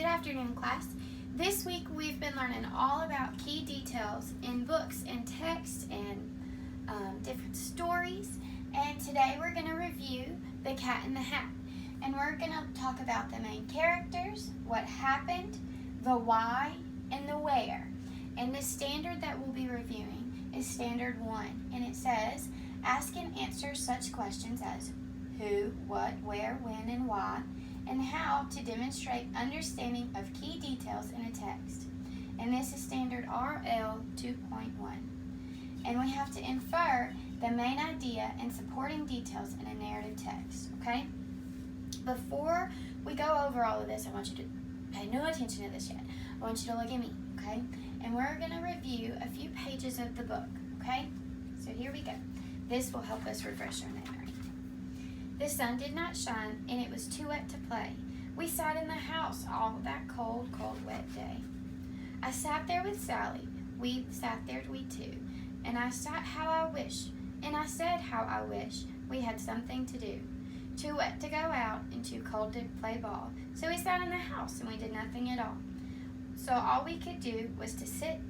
Good afternoon, class. This week we've been learning all about key details in books and text and different stories. And today we're going to review The Cat in the Hat. And we're going to talk about the main characters, what happened, the why, and the where. And the standard that we'll be reviewing is Standard 1. And it says, ask and answer such questions as who, what, where, when, and why, and how to demonstrate understanding of key details in a text. And this is Standard RL 2.1. And we have to infer the main idea and supporting details in a narrative text, okay? Before we go over all of this, I want you to pay no attention to this yet. I want you to look at me, okay? And we're going to review a few pages of the book, okay? So here we go. This will help us refresh our memory. The sun did not shine, and it was too wet to play. We sat in the house all that cold, wet day. I sat there with Sally. We sat there, we two. And I said how I wish we had something to do. Too wet to go out and too cold to play ball. So we sat in the house and we did nothing at all. So all we could do was to sit.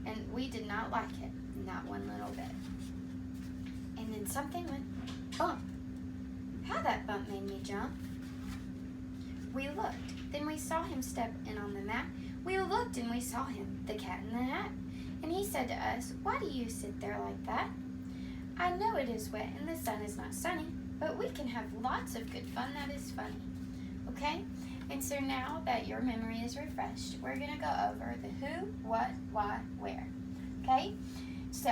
And we did not like it, not one little bit. And then something went bump. How that bump made me jump. We looked. Then we saw him step in on the mat. We looked and we saw him, the cat in the hat. And he said to us, why do you sit there like that? I know it is wet and the sun is not sunny, but we can have lots of good fun that is funny. Okay? And so now that your memory is refreshed, we're going to go over the who, what, why, where. Okay? So,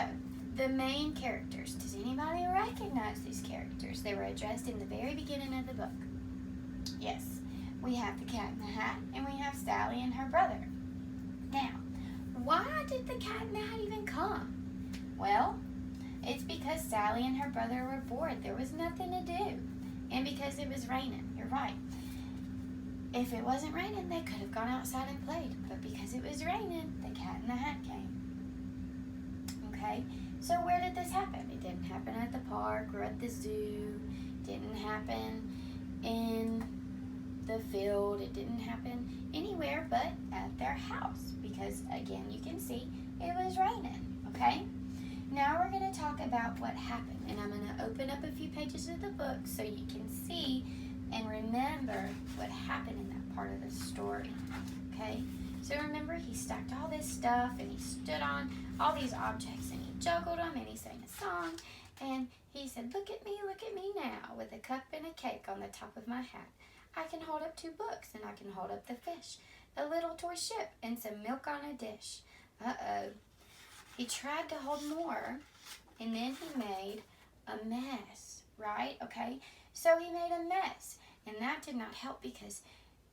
the main characters. Does anybody recognize these characters? They were addressed in the very beginning of the book. Yes. We have the Cat in the Hat, and we have Sally and her brother. Now, why did the Cat in the Hat even come? Well, it's because Sally and her brother were bored. There was nothing to do. And because it was raining. You're right. If it wasn't raining, they could have gone outside and played. But because it was raining, the Cat in the Hat came. Okay? So where did this happen? It didn't happen at the park or at the zoo. It didn't happen in the field. It didn't happen anywhere but at their house. Because, again, you can see it was raining. Okay? Now we're going to talk about what happened. And I'm going to open up a few pages of the book so you can see and remember what happened in that part of the story. Okay? So remember, he stacked all this stuff and he stood on all these objects and he juggled them and he sang a song and he said, look at me now with a cup and a cake on the top of my hat. I can hold up 2 books and I can hold up the fish, a little toy ship and some milk on a dish. Uh-oh. He tried to hold more and then he made a mess, right? Okay, so he made a mess and that did not help because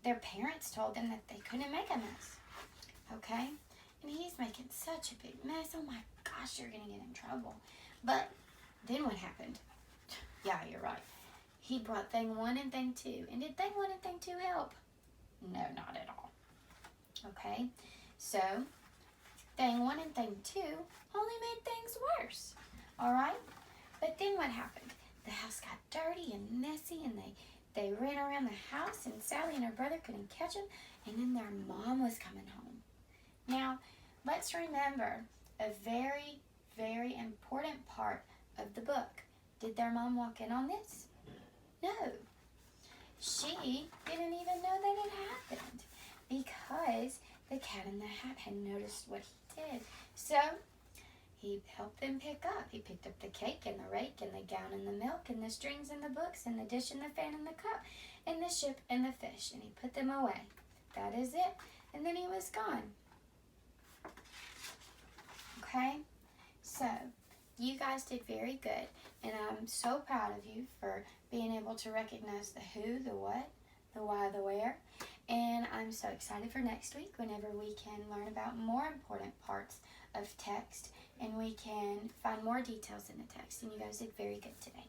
their parents told them that they couldn't make a mess. Okay? And he's making such a big mess. Oh my gosh, you're going to get in trouble. But then what happened? Yeah, you're right. He brought thing 1 and thing 2. And did thing 1 and thing 2 help? No, not at all. Okay? So, thing 1 and thing 2 only made things worse. All right? But then what happened? The house got dirty and messy and they ran around the house and Sally and her brother couldn't catch them. And then their mom was coming home. Now, let's remember a very, very important part of the book. Did their mom walk in on this? No. She didn't even know that it happened because the Cat in the Hat had noticed what he did. So, he helped them pick up. He picked up the cake and the rake and the gown and the milk and the strings and the books and the dish and the fan and the cup and the ship and the fish. And he put them away. That is it. And then he was gone. Okay? So, you guys did very good. And I'm so proud of you for being able to recognize the who, the what, the why, the where. And I'm so excited for next week whenever we can learn about more important parts of text and we can find more details in the text. And you guys did very good today.